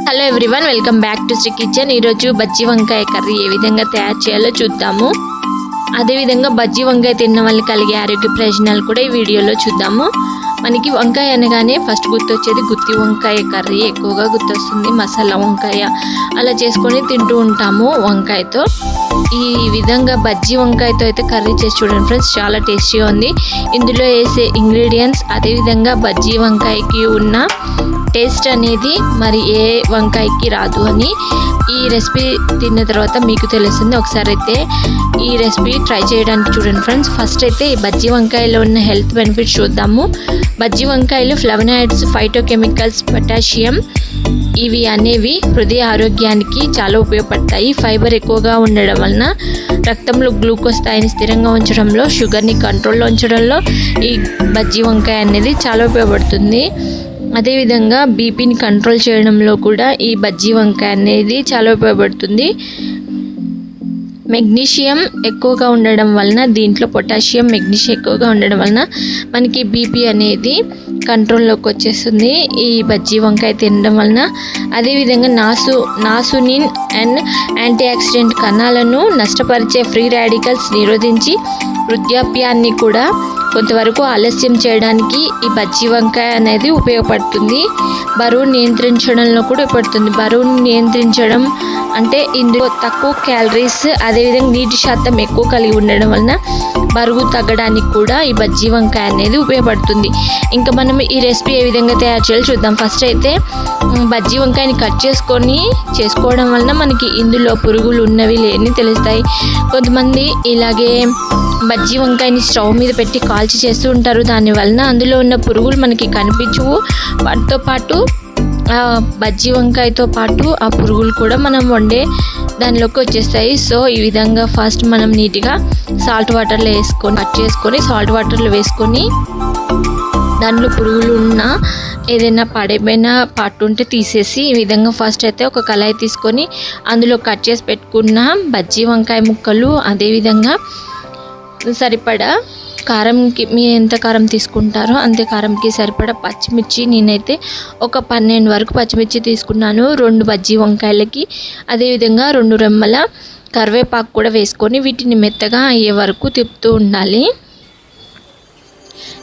Hello everyone, welcome back to Sri kitchen. ఈరోజు బజ్జీ వంకాయ కర్రీ ఏ విధంగా తయారు చేయాలో చూద్దాము. అదేవిధంగా బజ్జీ వంకాయ తిన్న వాళ్ళకి కలిగే ఆరోగ్య ప్రయోజనాలు కూడా ఈ వీడియోలో చూద్దాము. మనకి వంకాయ అనగానే ఫస్ట్ గుర్తొచ్చేది గుత్తి వంకాయ కర్రీ ఎక్కువగా గుర్తొస్తుంది. మసాలా వంకాయ అలా చేసుకొని తింటూ ఉంటాము వంకాయతో. ఈ విధంగా బజ్జీ వంకాయతో అయితే కర్రీ చేసి చూడండి ఫ్రెండ్స్, చాలా టేస్టీగా ఉంది. ఇందులో వేసే ఇంగ్రీడియంట్స్ అదేవిధంగా బజ్జీ వంకాయకి ఉన్న టేస్ట్ అనేది మరి ఏ వంకాయకి రాదు అని ఈ రెసిపీ తిన్న తర్వాత మీకు తెలుస్తుంది. ఒకసారి అయితే ఈ రెసిపీ ట్రై చేయడానికి చూడండి ఫ్రెండ్స్. ఫస్ట్ అయితే ఈ బజ్జీ వంకాయలో ఉన్న హెల్త్ బెనిఫిట్స్ చూద్దాము. బజ్జీ వంకాయలు ఫ్లవనాయిడ్స్, ఫైటోకెమికల్స్, పొటాషియం ఇవి అనేవి హృదయ ఆరోగ్యానికి చాలా ఉపయోగపడతాయి. ఫైబర్ ఎక్కువగా ఉండడం వలన రక్తంలో గ్లూకోజ్ స్థాయిని స్థిరంగా ఉంచడంలో, షుగర్ని కంట్రోల్లో ఉంచడంలో ఈ బజ్జీ వంకాయ అనేది చాలా ఉపయోగపడుతుంది. అదేవిధంగా బీపీని కంట్రోల్ చేయడంలో కూడా ఈ బజ్జీ వంకాయ అనేది చాలా ఉపయోగపడుతుంది. మెగ్నీషియం ఎక్కువగా ఉండడం వలన, దీంట్లో పొటాషియం మెగ్నీషియం ఎక్కువగా ఉండడం వలన మనకి బీపీ అనేది కంట్రోల్లోకి వచ్చేస్తుంది ఈ బజ్జీ వంకాయ తినడం వలన. అదేవిధంగా నాసునిన్ అండ్ యాంటీ ఆక్సిడెంట్ కణాలను నష్టపరిచే ఫ్రీ రాడికల్స్ నిరోధించి వృద్ధాప్యాన్ని కూడా కొంతవరకు ఆలస్యం చేయడానికి ఈ బజ్జీ వంకాయ అనేది ఉపయోగపడుతుంది. బరువు నియంత్రించడంలో కూడా ఉపయోగపడుతుంది. బరువును నియంత్రించడం అంటే ఇందులో తక్కువ క్యాలరీస్ అదేవిధంగా నీటి శాతం ఎక్కువ కలిగి ఉండడం వలన బరువు తగ్గడానికి కూడా ఈ బజ్జీ వంకాయ అనేది ఉపయోగపడుతుంది. ఇంకా మనం ఈ రెసిపీ ఏ విధంగా తయారు చేయాలో చూద్దాం. ఫస్ట్ అయితే బజ్జీ వంకాయని కట్ చేసుకోవడం వలన మనకి ఇందులో పురుగులు ఉన్నవి లేని తెలుస్తాయి. కొంతమంది ఇలాగే బజ్జీ వంకాయని స్టవ్ మీద పెట్టి కాల్చి చేస్తూ ఉంటారు. దానివలన అందులో ఉన్న పురుగులు మనకి కనిపించవు. వాటితో పాటు బజ్జీ వంకాయతో పాటు ఆ పురుగులు కూడా మనం వండే దానిలోకి వచ్చేస్తాయి. సో ఈ విధంగా ఫస్ట్ మనం నీట్గా సాల్ట్ వాటర్లో కట్ చేసుకొని సాల్ట్ వాటర్లో వేసుకొని దానిలో పురుగులు ఉన్న ఏదైనా పడిపోయిన పార్ట్ ఉంటే తీసేసి ఈ విధంగా ఫస్ట్ అయితే ఒక కళాయి తీసుకొని అందులో కట్ చేసి పెట్టుకున్న బజ్జీ వంకాయ ముక్కలు, అదేవిధంగా సరిపడా కారంకి మీరు ఎంత కారం తీసుకుంటారో అంతే కారంకి సరిపడా పచ్చిమిర్చి, నేనైతే ఒక 12 వరకు పచ్చిమిర్చి తీసుకున్నాను 2 బజ్జీ వంకాయలకి. అదేవిధంగా 2 రెమ్మల కరివేపాకు కూడా వేసుకొని వీటిని మెత్తగా అయ్యే వరకు తిప్పుతూ ఉండాలి.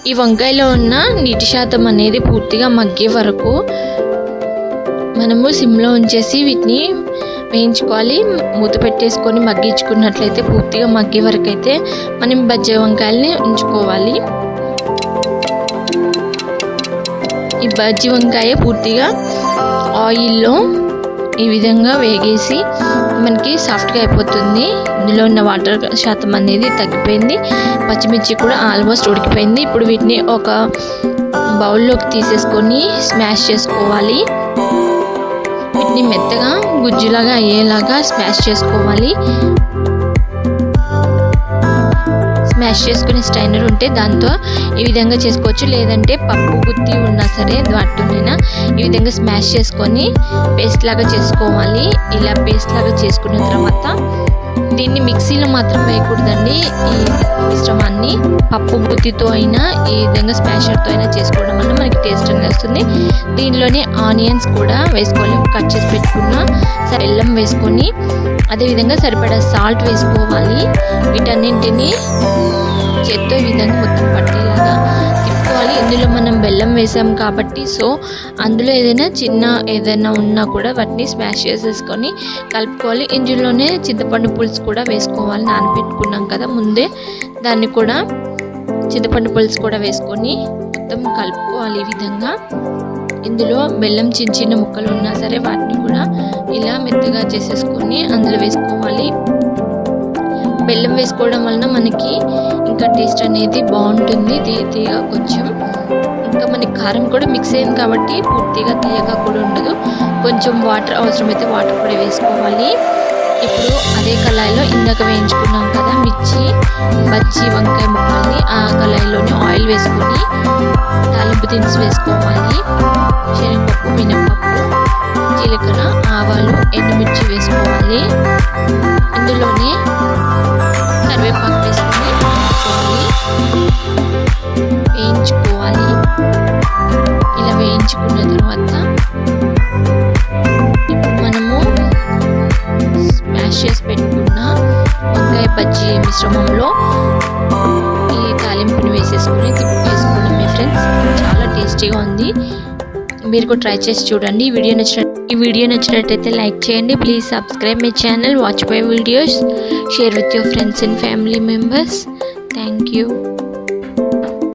ఈ వంకాయలో ఉన్న నీటి శాతం అనేది పూర్తిగా మగ్గే వరకు మనము సిమ్లో ఉంచేసి వీటిని వేయించుకోవాలి. మూత పెట్టేసుకొని మగ్గించుకున్నట్లయితే పూర్తిగా మగ్గే వరకు అయితే మనం బజ్జీ వంకాయల్ని ఉంచుకోవాలి. ఈ బజ్జీ వంకాయ పూర్తిగా ఆయిల్లో ఈ విధంగా వేగేసి మనకి సాఫ్ట్గా అయిపోతుంది. ఇందులో ఉన్న వాటర్ శాతం అనేది తగ్గిపోయింది. పచ్చిమిర్చి కూడా ఆల్మోస్ట్ ఉడికిపోయింది. ఇప్పుడు వీటిని ఒక బౌల్లోకి తీసేసుకొని స్మాష్ చేసుకోవాలి. వీటిని మెత్తగా గుజ్జులాగా అయ్యేలాగా స్మాష్ చేసుకోవాలి. స్మాష్ చేసుకునే స్ట్రైనర్ ఉంటే దాంతో ఈ విధంగా చేసుకోవచ్చు, లేదంటే పప్పు గుత్తి ఉన్నా సరే వాటితోనైనా ఈ విధంగా స్మాష్ చేసుకొని పేస్ట్ లాగా చేసుకోవాలి. ఇలా పేస్ట్ లాగా చేసుకున్న తర్వాత దీన్ని మిక్సీలో మాత్రం వేయకూడదండి. ఈ మిశ్రమాన్ని పప్పు గుత్తితో అయినా ఈ విధంగా స్మాషర్తో అయినా చేసుకోవడం వల్ల మనకి టేస్ట్ అనేది వస్తుంది. దీనిలోనే ఆనియన్స్ కూడా వేసుకోవాలి. కట్ చేసి పెట్టుకున్న బెల్లం వేసుకొని అదేవిధంగా సరిపడా సాల్ట్ వేసుకోవాలి. వీటన్నింటినీ చేత్తో ఈ విధంగా మొత్తం పట్టేలాగా తిప్పుకోవాలి. ఇందులో మనం బెల్లం వేసాం కాబట్టి సో అందులో ఏదైనా ఉన్నా కూడా వాటిని స్మాష్ చేసేసుకొని కలుపుకోవాలి. ఇందులోనే చింతపండు పులుసు కూడా వేసుకోవాలి. నానబెట్టుకున్నాం కదా ముందే, దాన్ని కూడా చింతపండు పులుసు కూడా వేసుకొని మొత్తం కలుపుకోవాలి. ఈ విధంగా ఇందులో బెల్లం చిన్న ముక్కలు ఉన్నా సరే వాటిని కూడా ఇలా మెత్తగా చేసేసుకొని అందులో వేసుకోవాలి. బెల్లం వేసుకోవడం వలన మనకి ఇంకా టేస్ట్ అనేది బాగుంటుంది, తీయగా కొంచెం. ఇంకా మనకి కారం కూడా మిక్స్ అయింది కాబట్టి పూర్తిగా తీయగా కూడా ఉండదు. కొంచెం వాటర్ అవసరమైతే వాటర్ కూడా వేసుకోవాలి. ఇప్పుడు అదే కళాయిలో ఇందాక వేయించుకున్నాం కదా బజ్జీ వంకాయ ముక్కల్ని ఆ కళాయిలోనే ఆయిల్ వేసుకొని తాలింపు దినుసు వేసుకోవాలి. శనగపప్పు, మినపప్పు, జీలకర్ర, ఆవాలు, ఎండుమిర్చి వేసుకోవాలి. ఇందులోనే కరివేపాకు వేసుకొని వేయించుకోవాలి. ఇలా వేయించుకున్న తర్వాత బజ్జీ మిశ్రమంలో ఈ తాలింపుని వేసేసుకొని తిప్పేసుకోవడమే ఫ్రెండ్స్. చాలా టేస్టీగా ఉంది. మీరు కూడా ట్రై చేసి చూడండి. ఈ వీడియో నచ్చినట్టయితే లైక్ చేయండి. Please subscribe my channel, watch my videos, share with your friends and family members. Thank you.